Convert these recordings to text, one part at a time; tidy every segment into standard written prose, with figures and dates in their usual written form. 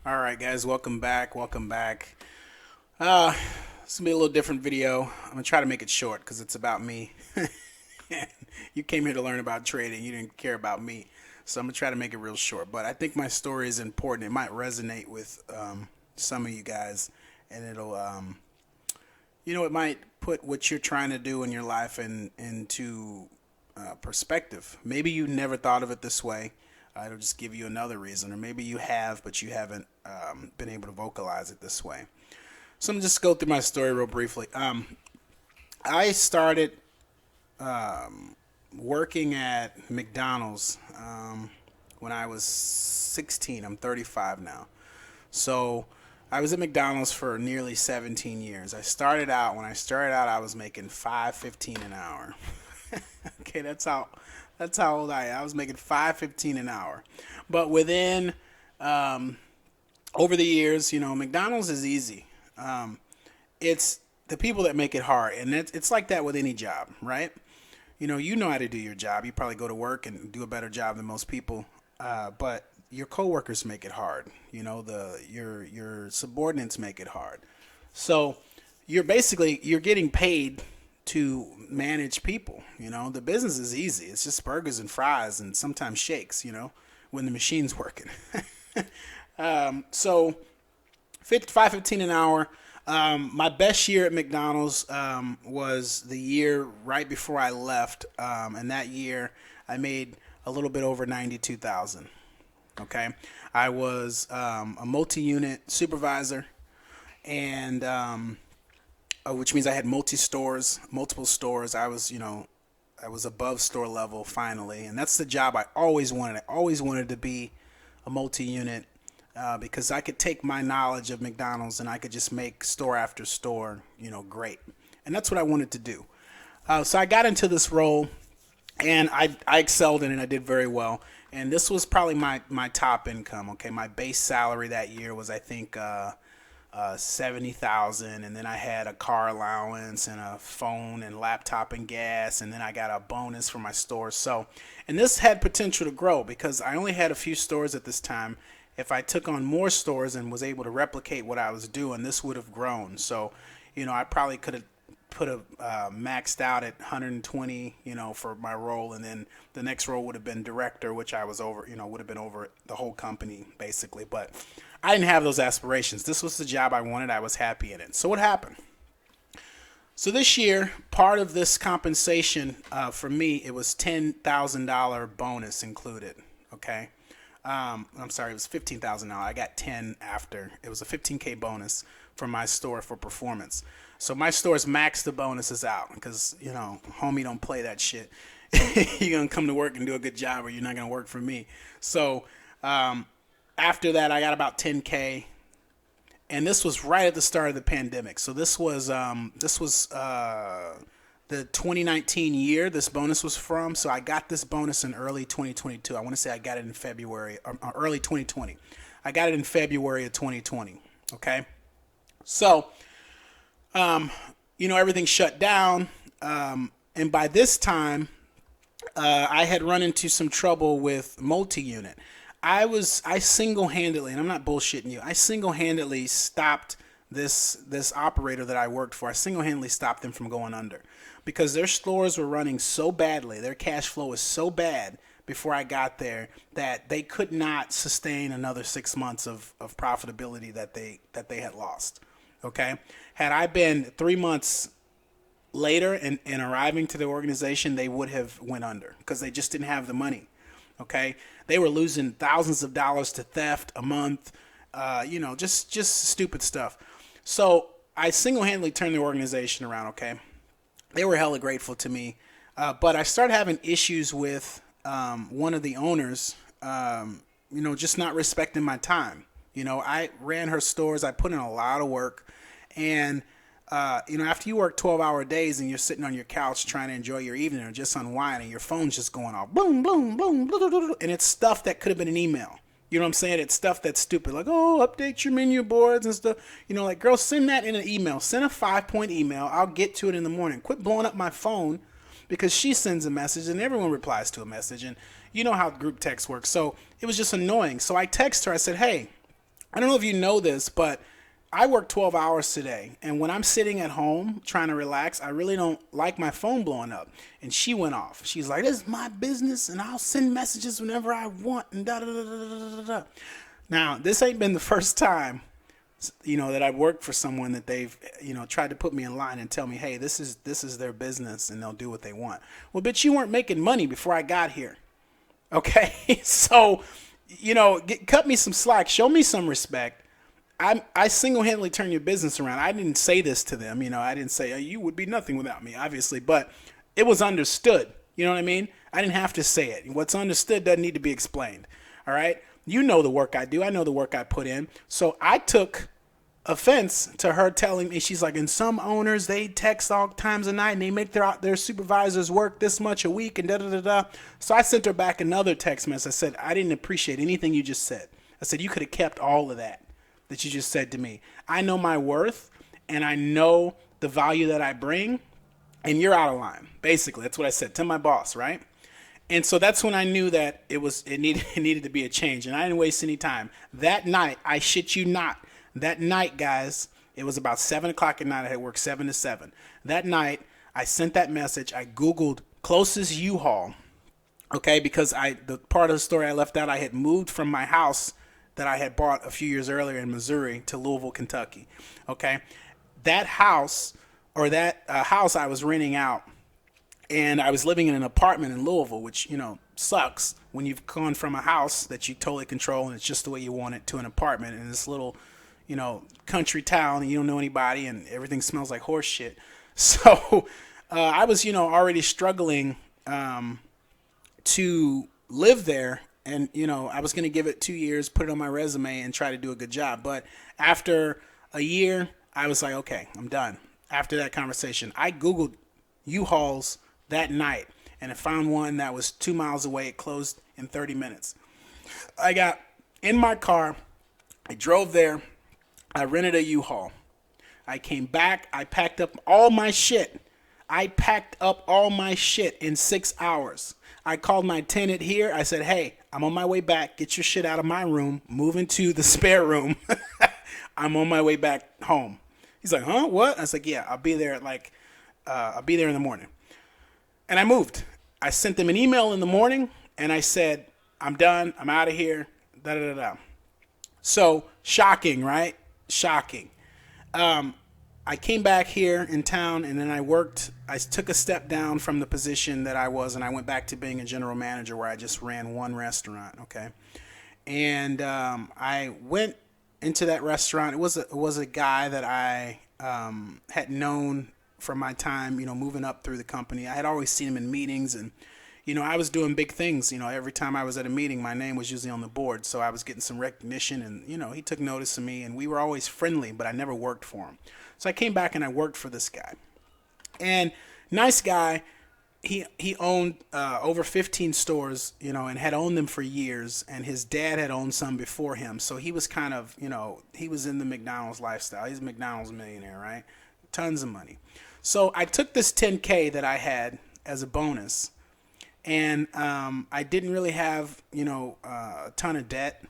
All right, guys, welcome back. Welcome back. This will be a little different video. I'm gonna try to make it short because it's about me. You came here to learn about trading. You didn't care about me, so I'm gonna try to make it real short. But I think my story is important. It might resonate with some of you guys, and it might put what you're trying to do in your life into perspective. Maybe you never thought of it this way. It'll just give you another reason, or maybe you have, but you haven't been able to vocalize it this way. So I'm gonna just go through my story real briefly. I started working at McDonald's when I was 16. I'm 35 now. So I was at McDonald's for nearly 17 years. When I started out, I was making 5.15 an hour. Okay, that's how old I am. I was making 5.15 an hour. But within over the years, McDonald's is easy. It's the people that make it hard, and it's like that with any job, right? You know how to do your job. You probably go to work and do a better job than most people, but your coworkers make it hard. Your subordinates make it hard. So you're getting paid to manage people. The business is easy. It's just burgers and fries and sometimes shakes. When the machine's working. So 5.15 an hour. My best year at McDonald's was the year right before I left, and that year I made a little bit over 92,000. Okay, I was a multi-unit supervisor, and which means I had multiple stores. I was above store level finally, and that's the job I always wanted. I always wanted to be a multi-unit because I could take my knowledge of McDonald's and I could just make store after store, great. And that's what I wanted to do. So I got into this role, and I excelled in it. I did very well. And this was probably my top income. Okay, my base salary that year was, I think, 70,000, and then I had a car allowance and a phone and laptop and gas, and then I got a bonus for my store. And this had potential to grow because I only had a few stores at this time. If I took on more stores and was able to replicate what I was doing, this would have grown. So, I probably could have maxed out at 120, for my role, and then the next role would have been director, which I was over, would have been over the whole company basically. But I didn't have those aspirations. This was the job I wanted. I was happy in it. So what happened? So this year, part of this compensation for me, it was $10,000 bonus included. Okay. I'm sorry, it was $15,000. I got 10 after. It was a 15K bonus for my store for performance. So my stores max the bonuses out because, homie don't play that shit. You're going to come to work and do a good job or you're not going to work for me. So after that, I got about 10K. And this was right at the start of the pandemic. So this was the 2019 year this bonus was from. So I got this bonus in early 2022. I want to say I got it in February or early 2020. I got it in February of 2020. Okay. So, everything shut down. And by this time, I had run into some trouble with multi-unit. I single-handedly, and I'm not bullshitting you, I single-handedly stopped this operator that I worked for. I single-handedly stopped them from going under because their stores were running so badly. Their cash flow was so bad before I got there that they could not sustain another 6 months of profitability that they had lost. Okay. Had I been 3 months later and arriving to the organization, they would have went under because they just didn't have the money. Okay. They were losing thousands of dollars to theft a month, just stupid stuff. So I single-handedly turned the organization around. Okay. They were hella grateful to me. But I started having issues with one of the owners, just not respecting my time. I ran her stores. I put in a lot of work. And, after you work 12-hour days and you're sitting on your couch trying to enjoy your evening or just unwind and your phone's just going off, boom, boom, boom, blah, blah, blah, and it's stuff that could have been an email. You know what I'm saying? It's stuff that's stupid. Like, update your menu boards and stuff. Like, girl, send that in an email. Send a 5-point email. I'll get to it in the morning. Quit blowing up my phone because she sends a message and everyone replies to a message. And you know how group text works. So it was just annoying. So I text her. I said, hey, I don't know if you know this, but I work 12 hours today. And when I'm sitting at home trying to relax, I really don't like my phone blowing up. And she went off. She's like, this is my business and I'll send messages whenever I want and da da da da da da da. Now, this ain't been the first time, that I've worked for someone that they've, tried to put me in line and tell me, hey, this is their business and they'll do what they want. Well, bitch, you weren't making money before I got here. Okay, so cut me some slack, show me some respect. I single-handedly turn your business around. I didn't say this to them, I didn't say you would be nothing without me, obviously, but it was understood. You know what I mean? I didn't have to say it. What's understood doesn't need to be explained. All right, you know the work I do. I know the work I put in. So I took offense to her telling me, she's like, and some owners, they text all times of night and they make their supervisors work this much a week and da da da da. So I sent her back another text message. I said, I didn't appreciate anything you just said. I said, you could have kept all of that you just said to me. I know my worth and I know the value that I bring, and you're out of line. Basically, that's what I said to my boss, right? And so that's when I knew that it needed to be a change, and I didn't waste any time. That night, I shit you not, that night, guys, it was about 7 o'clock at night. I had worked 7 to 7. That night, I sent that message. I Googled closest U-Haul, okay, because the part of the story I left out, I had moved from my house that I had bought a few years earlier in Missouri to Louisville, Kentucky, okay? That house, or that house I was renting out, and I was living in an apartment in Louisville, which, sucks when you've gone from a house that you totally control and it's just the way you want it to an apartment in this little, country town, and you don't know anybody and everything smells like horse shit. So I was, already struggling to live there. And, I was going to give it 2 years, put it on my resume and try to do a good job. But after a year, I was like, okay, I'm done. After that conversation, I Googled U-Hauls that night and I found one that was 2 miles away. It closed in 30 minutes. I got in my car. I drove there. I rented a U-Haul. I came back. I packed up all my shit. In 6 hours. I called my tenant here. I said, hey, I'm on my way back. Get your shit out of my room. Move into the spare room. I'm on my way back home. He's like, huh? What? I was like, yeah, I'll be there I'll be there in the morning. And I moved. I sent them an email in the morning and I said, I'm done. I'm out of here. Da da da da. So shocking, right? Shocking. I came back here in town and then I took a step down from the position that I was, and I went back to being a general manager where I just ran one restaurant. Okay. And, I went into that restaurant. It was a guy that I, had known from my time, moving up through the company. I had always seen him in meetings, and, I was doing big things. Every time I was at a meeting, my name was usually on the board. So I was getting some recognition, and, he took notice of me, and we were always friendly, but I never worked for him. So I came back and I worked for this guy. And nice guy, he owned over 15 stores, and had owned them for years. And his dad had owned some before him. So he was kind of, he was in the McDonald's lifestyle. He's a McDonald's millionaire, right? Tons of money. So I took this 10K that I had as a bonus. And I didn't really have, a ton of debt.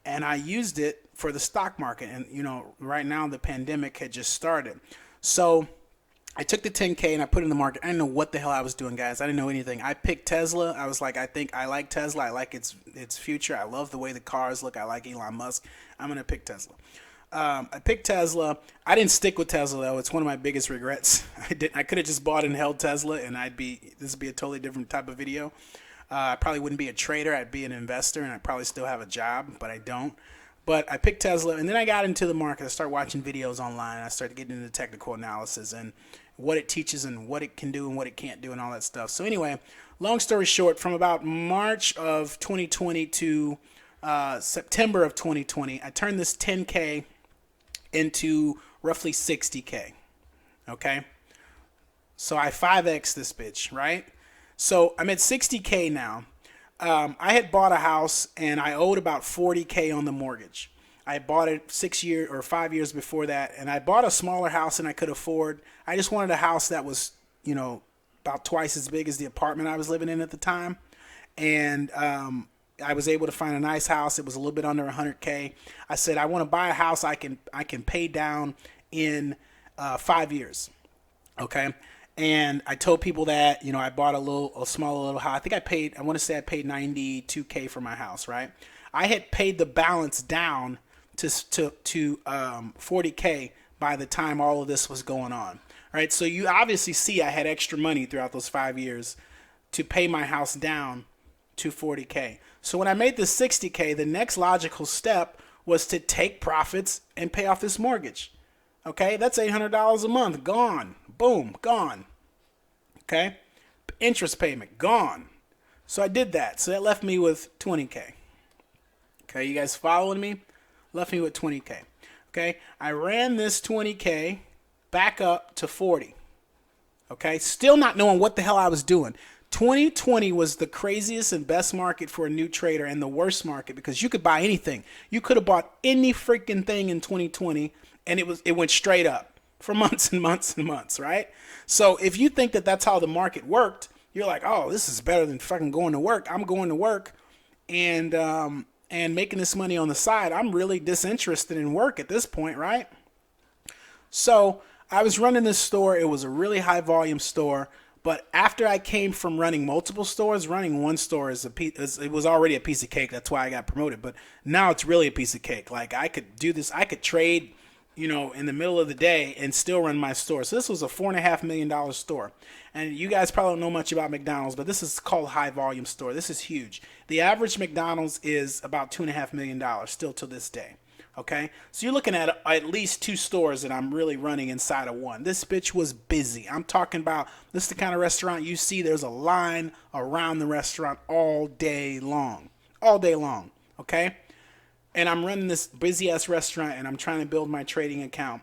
And I used it for the stock market. And, right now the pandemic had just started. So I took the 10K and I put it in the market. I didn't know what the hell I was doing, guys. I didn't know anything. I picked Tesla. I was like, I like Tesla. I like its future. I love the way the cars look. I like Elon Musk. I'm going to pick Tesla. I picked Tesla. I didn't stick with Tesla, though. It's one of my biggest regrets. I could have just bought and held Tesla, and this would be a totally different type of video. I probably wouldn't be a trader. I'd be an investor, and I'd probably still have a job, but I don't. But I picked Tesla, and then I got into the market. I started watching videos online. I started getting into technical analysis and what it teaches and what it can do and what it can't do and all that stuff. So anyway, long story short, from about March of 2020 to September of 2020, I turned this 10K into roughly 60K. Okay? So I 5X this bitch, right? So I'm at 60K now. I had bought a house and I owed about 40K on the mortgage. I bought it 5 years before that, and I bought a smaller house than I could afford. I just wanted a house that was, about twice as big as the apartment I was living in at the time. And I was able to find a nice house. It was a little bit under 100K. I said, I want to buy a house I can pay down in 5 years. Okay. And I told people that, I bought a small little house. I want to say I paid 92K for my house, right? I had paid the balance down to 40K by the time all of this was going on. Right. So you obviously see I had extra money throughout those 5 years to pay my house down to 40K. So when I made the 60K, the next logical step was to take profits and pay off this mortgage. Okay, that's $800 a month, gone. Boom, gone. Okay, interest payment, gone. So I did that. So that left me with 20K. Okay, you guys following me? Left me with 20K. Okay, I ran this 20K back up to 40. Okay, still not knowing what the hell I was doing. 2020 was the craziest and best market for a new trader and the worst market because you could buy anything. You could have bought any freaking thing in 2020 and it went straight up for months and months and months, right? So if you think that that's how the market worked, you're like, oh, this is better than fucking going to work. I'm going to work and making this money on the side. I'm really disinterested in work at this point, right? So I was running this store. It was a really high volume store. But after I came from running multiple stores, running one store it was already a piece of cake. That's why I got promoted. But now it's really a piece of cake. Like I could do this. I could trade, in the middle of the day and still run my store. So this was a $4.5 million store. And you guys probably don't know much about McDonald's, but this is called high volume store. This is huge. The average McDonald's is about $2.5 million still to this day. Okay, so you're looking at least 2 stores that I'm really running inside of one. This bitch was busy. I'm talking about this is the kind of restaurant you see. There's a line around the restaurant all day long. Okay, and I'm running this busy ass restaurant and I'm trying to build my trading account.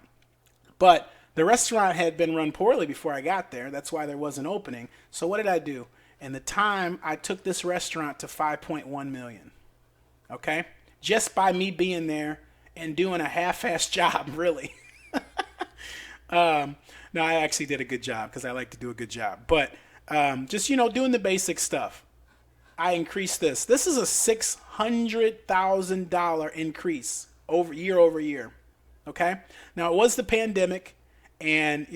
But the restaurant had been run poorly before I got there. That's why there was an opening. So what did I do? In the time, I took this restaurant to 5.1 million. Okay, just by me being there and doing a half-assed job, really. No, I actually did a good job because I like to do a good job. But just, doing the basic stuff. I increased this. This is a $600,000 increase year over year. Okay? Now, it was the pandemic, and,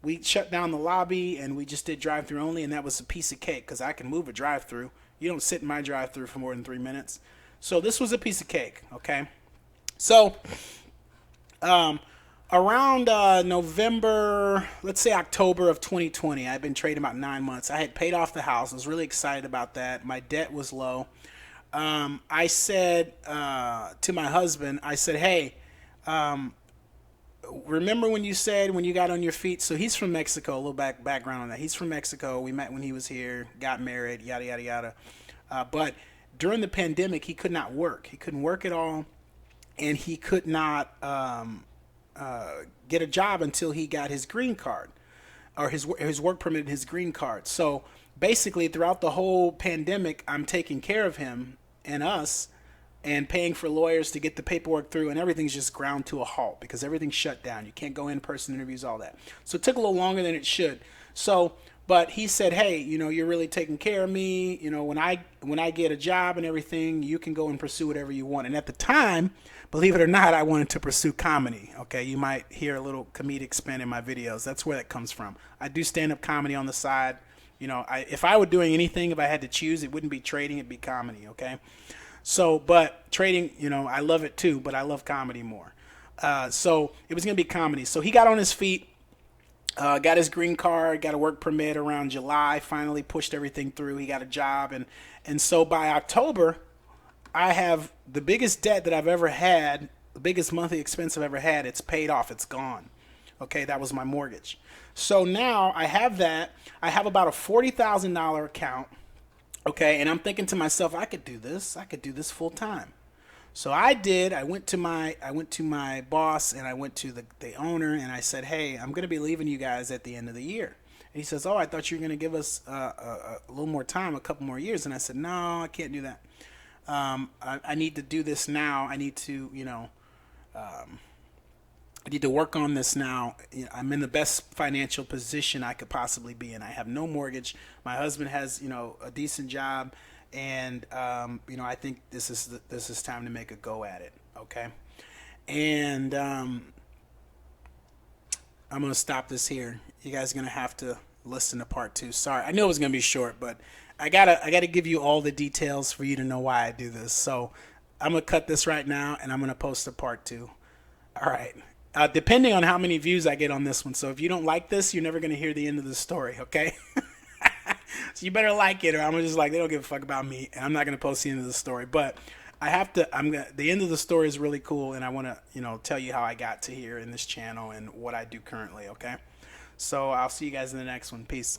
we shut down the lobby, and we just did drive-through only, and that was a piece of cake because I can move a drive-through. You don't sit in my drive-through for more than 3 minutes. So this was a piece of cake, okay? So around November, let's say October of 2020, I've been trading about 9 months. I had paid off the house. I was really excited about that. My debt was low. I said to my husband, I said, hey, remember when you said when you got on your feet? So he's from Mexico, a little background on that. He's from Mexico. We met when he was here, got married, yada, yada, yada. But during the pandemic, he could not work. He couldn't work at all, and he could not get a job until he got his green card, or his work permit and his green card. So basically, throughout the whole pandemic, I'm taking care of him and us, and paying for lawyers to get the paperwork through, and everything's just ground to a halt because everything's shut down. You can't go in-person interviews, all that. So it took a little longer than it should. But he said, hey, you're really taking care of me. When I get a job and everything, you can go and pursue whatever you want. And at the time, believe it or not, I wanted to pursue comedy. Okay, you might hear a little comedic spin in my videos. That's where that comes from. I do stand-up comedy on the side. If I were doing anything, if I had to choose, it wouldn't be trading, it'd be comedy, okay? So, but trading, I love it too, but I love comedy more. So it was going to be comedy. So he got on his feet. Got his green card, got a work permit around July, finally pushed everything through. He got a job. And so by October, I have the biggest debt that I've ever had, the biggest monthly expense I've ever had. It's paid off. It's gone. Okay, that was my mortgage. So now I have that. I have about a $40,000 account. Okay, and I'm thinking to myself, I could do this. I could do this full time. So I did. I went to my boss and I went to the owner and I said, hey, I'm going to be leaving you guys at the end of the year. And he says, oh, I thought you were going to give us a little more time, a couple more years. And I said, no, I can't do that. I need to do this now. I need to, I need to work on this now. I'm in the best financial position I could possibly be in. I have no mortgage. My husband has, a decent job. and I think this is time to make a go at it. Okay, and I'm gonna stop this here. You guys are gonna have to listen to part two. Sorry, I know it was gonna be short, but I gotta give you all the details for you to know why I do this. So I'm gonna cut this right now, and I'm gonna post a part two. All right. Depending on how many views I get on this one. So if you don't like this, you're never gonna hear the end of the story. Okay. So you better like it, or I'm just like, they don't give a fuck about me, and I'm not gonna post the end of the story. But I have to. The end of the story is really cool, and I want to tell you how I got to here in this channel and what I do currently. Okay. So I'll see you guys in the next one. Peace.